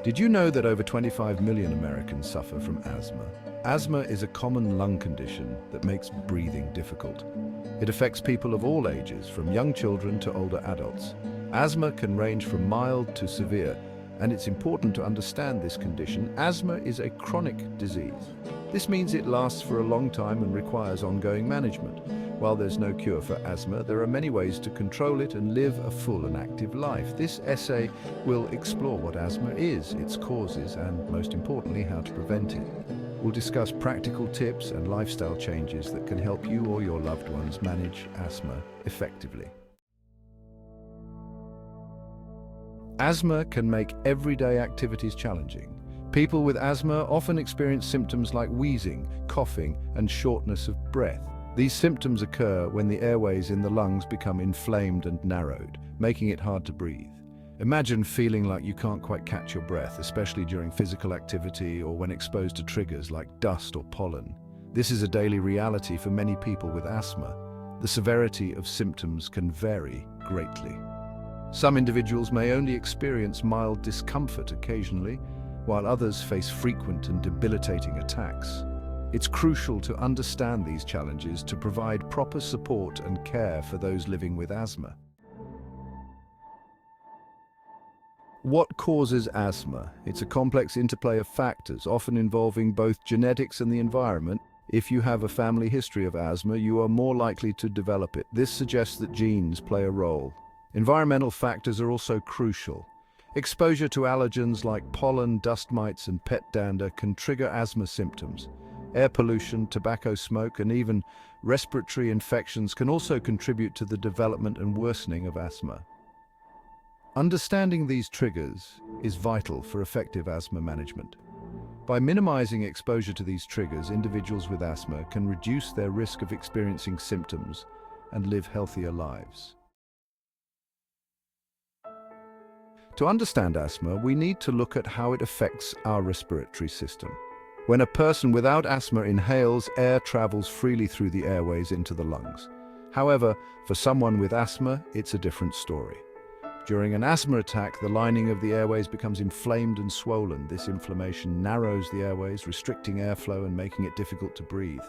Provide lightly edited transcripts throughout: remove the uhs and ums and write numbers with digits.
Did you know that over 25 million Americans suffer from asthma? Asthma is a common lung condition that makes breathing difficult. It affects people of all ages, from young children to older adults. Asthma can range from mild to severe, and it's important to understand this condition. Asthma is a chronic disease. This means it lasts for a long time and requires ongoing management. While there's no cure for asthma, there are many ways to control it and live a full and active life. This essay will explore what asthma is, its causes, and most importantly, how to prevent it. We'll discuss practical tips and lifestyle changes that can help you or your loved ones manage asthma effectively. Asthma can make everyday activities challenging. People with asthma often experience symptoms like wheezing, coughing, and shortness of breath. These symptoms occur when the airways in the lungs become inflamed and narrowed, making it hard to breathe. Imagine feeling like you can't quite catch your breath, especially during physical activity or when exposed to triggers like dust or pollen. This is a daily reality for many people with asthma. The severity of symptoms can vary greatly. Some individuals may only experience mild discomfort occasionally, while others face frequent and debilitating attacks. It's crucial to understand these challenges to provide proper support and care for those living with asthma. What causes asthma? It's a complex interplay of factors, often involving both genetics and the environment. If you have a family history of asthma, you are more likely to develop it. This suggests that genes play a role. Environmental factors are also crucial. Exposure to allergens like pollen, dust mites, and pet dander can trigger asthma symptoms. Air pollution, tobacco smoke, and even respiratory infections can also contribute to the development and worsening of asthma. Understanding these triggers is vital for effective asthma management. By minimizing exposure to these triggers, individuals with asthma can reduce their risk of experiencing symptoms and live healthier lives. To understand asthma, we need to look at how it affects our respiratory system. When a person without asthma inhales, air travels freely through the airways into the lungs. However, for someone with asthma, it's a different story. During an asthma attack, the lining of the airways becomes inflamed and swollen. This inflammation narrows the airways, restricting airflow and making it difficult to breathe.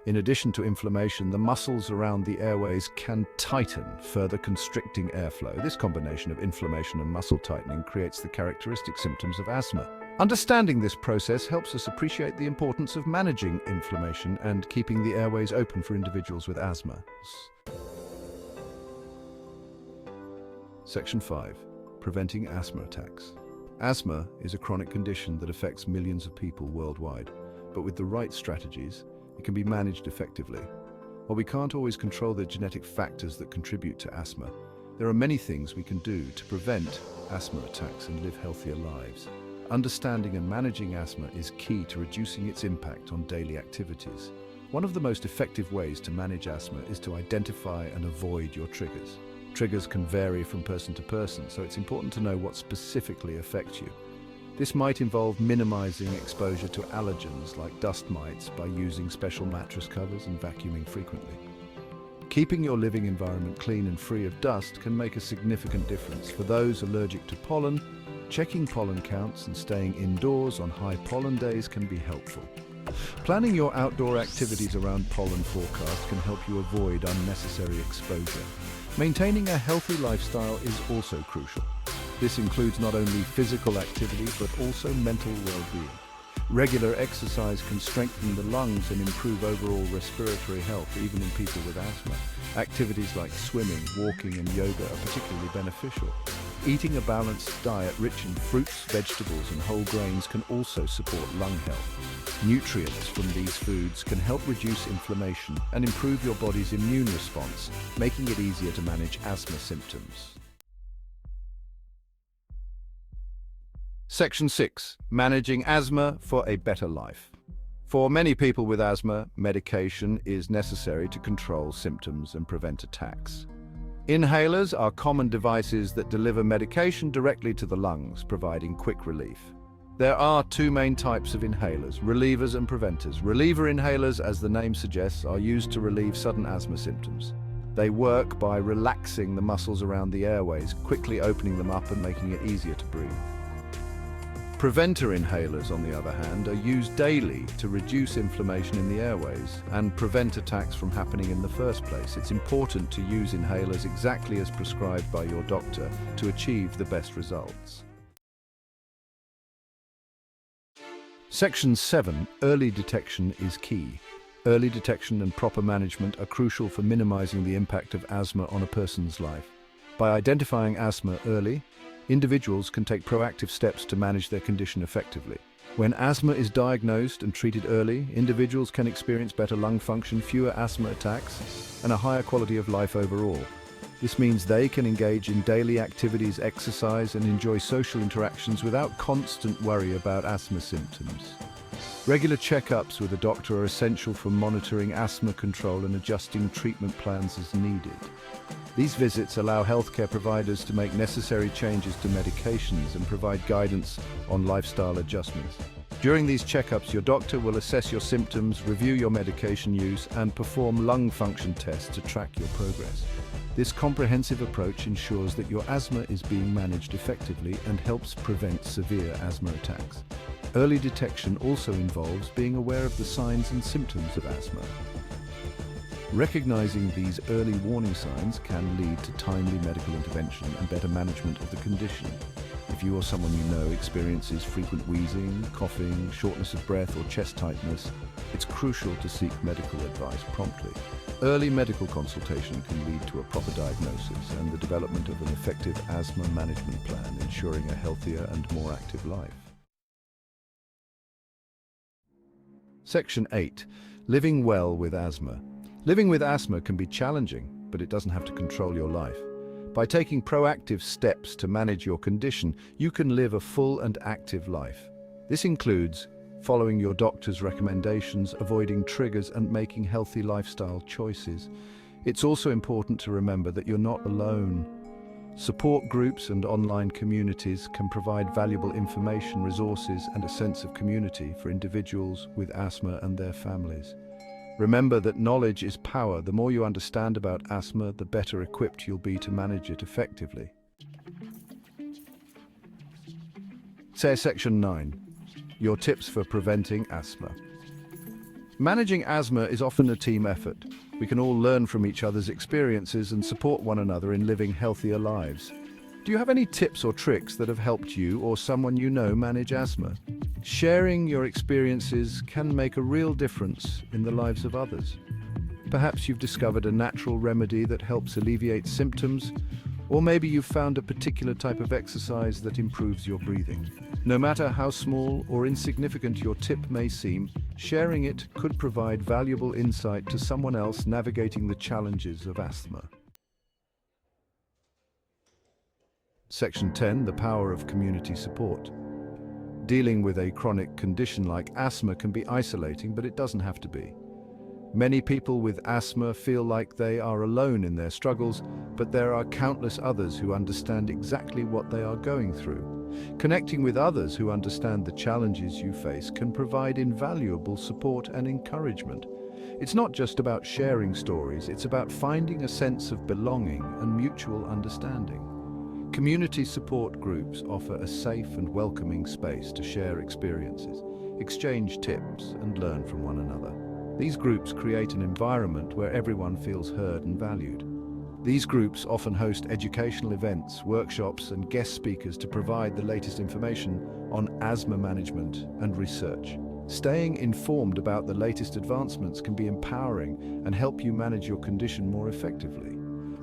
In addition to inflammation, the muscles around the airways can tighten, further constricting airflow. This combination of inflammation and muscle tightening creates the characteristic symptoms of asthma. Understanding this process helps us appreciate the importance of managing inflammation and keeping the airways open for individuals with asthma. Section 5. Preventing asthma attacks. Asthma is a chronic condition that affects millions of people worldwide, but with the right strategies, it can be managed effectively. While we can't always control the genetic factors that contribute to asthma, there are many things we can do to prevent asthma attacks and live healthier lives. Understanding and managing asthma is key to reducing its impact on daily activities. One of the most effective ways to manage asthma is to identify and avoid your triggers. Triggers can vary from person to person, so it's important to know what specifically affects you. This might involve minimizing exposure to allergens like dust mites by using special mattress covers and vacuuming frequently. Keeping your living environment clean and free of dust can make a significant difference. For those allergic to pollen, checking pollen counts and staying indoors on high pollen days can be helpful. Planning your outdoor activities around pollen forecast can help you avoid unnecessary exposure. Maintaining a healthy lifestyle is also crucial. This includes not only physical activity, but also mental well-being. Regular exercise can strengthen the lungs and improve overall respiratory health, even in people with asthma. Activities like swimming, walking, and yoga are particularly beneficial. Eating a balanced diet rich in fruits, vegetables, and whole grains can also support lung health. Nutrients from these foods can help reduce inflammation and improve your body's immune response, making it easier to manage asthma symptoms. Section 6. Managing asthma for a better life. For many people with asthma, medication is necessary to control symptoms and prevent attacks. Inhalers are common devices that deliver medication directly to the lungs, providing quick relief. There are two main types of inhalers, relievers and preventers. Reliever inhalers, as the name suggests, are used to relieve sudden asthma symptoms. They work by relaxing the muscles around the airways, quickly opening them up and making it easier to breathe. Preventer inhalers, on the other hand, are used daily to reduce inflammation in the airways and prevent attacks from happening in the first place. It's important to use inhalers exactly as prescribed by your doctor to achieve the best results. Section 7. Early detection is key. Early detection and proper management are crucial for minimizing the impact of asthma on a person's life. By identifying asthma early, individuals can take proactive steps to manage their condition effectively. When asthma is diagnosed and treated early, individuals can experience better lung function, fewer asthma attacks, and a higher quality of life overall. This means they can engage in daily activities, exercise, and enjoy social interactions without constant worry about asthma symptoms. Regular checkups with a doctor are essential for monitoring asthma control and adjusting treatment plans as needed. These visits allow healthcare providers to make necessary changes to medications and provide guidance on lifestyle adjustments. During these checkups, your doctor will assess your symptoms, review your medication use, and perform lung function tests to track your progress. This comprehensive approach ensures that your asthma is being managed effectively and helps prevent severe asthma attacks. Early detection also involves being aware of the signs and symptoms of asthma. Recognizing these early warning signs can lead to timely medical intervention and better management of the condition. If you or someone you know experiences frequent wheezing, coughing, shortness of breath, or chest tightness, it's crucial to seek medical advice promptly. Early medical consultation can lead to a proper diagnosis and the development of an effective asthma management plan, ensuring a healthier and more active life. Section 8. Living well with asthma. Living with asthma can be challenging, but it doesn't have to control your life. By taking proactive steps to manage your condition, you can live a full and active life. This includes following your doctor's recommendations, avoiding triggers, and making healthy lifestyle choices. It's also important to remember that you're not alone. Support groups and online communities can provide valuable information, resources, and a sense of community for individuals with asthma and their families. Remember that knowledge is power. The more you understand about asthma, the better equipped you'll be to manage it effectively. Section 9. Your tips for preventing asthma. Managing asthma is often a team effort. We can all learn from each other's experiences and support one another in living healthier lives. Do you have any tips or tricks that have helped you or someone you know manage asthma? Sharing your experiences can make a real difference in the lives of others. Perhaps you've discovered a natural remedy that helps alleviate symptoms, or maybe you've found a particular type of exercise that improves your breathing. No matter how small or insignificant your tip may seem, sharing it could provide valuable insight to someone else navigating the challenges of asthma. Section 10. The power of community support. Dealing with a chronic condition like asthma can be isolating, but it doesn't have to be. Many people with asthma feel like they are alone in their struggles, but there are countless others who understand exactly what they are going through. Connecting with others who understand the challenges you face can provide invaluable support and encouragement. It's not just about sharing stories, it's about finding a sense of belonging and mutual understanding. Community support groups offer a safe and welcoming space to share experiences, exchange tips, and learn from one another. These groups create an environment where everyone feels heard and valued. These groups often host educational events, workshops, and guest speakers to provide the latest information on asthma management and research. Staying informed about the latest advancements can be empowering and help you manage your condition more effectively.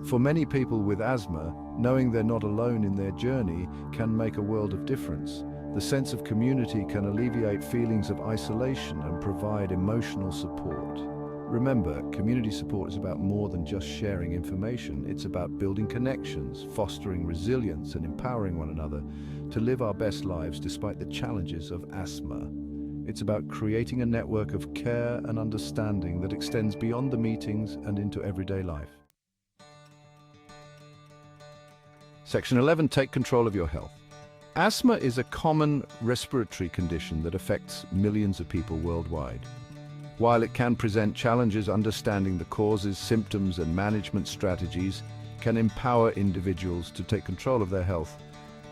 For many people with asthma, knowing they're not alone in their journey can make a world of difference. The sense of community can alleviate feelings of isolation and provide emotional support. Remember, community support is about more than just sharing information. It's about building connections, fostering resilience, and empowering one another to live our best lives despite the challenges of asthma. It's about creating a network of care and understanding that extends beyond the meetings and into everyday life. Section 11. Take control of your health. Asthma is a common respiratory condition that affects millions of people worldwide. While it can present challenges, understanding the causes, symptoms, and management strategies can empower individuals to take control of their health.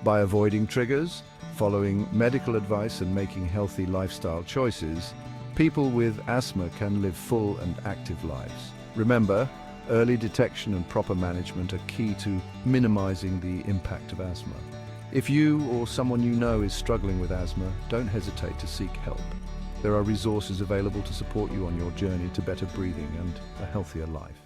By avoiding triggers, following medical advice and making healthy lifestyle choices, people with asthma can live full and active lives. Remember, early detection and proper management are key to minimizing the impact of asthma. If you or someone you know is struggling with asthma, don't hesitate to seek help. There are resources available to support you on your journey to better breathing and a healthier life.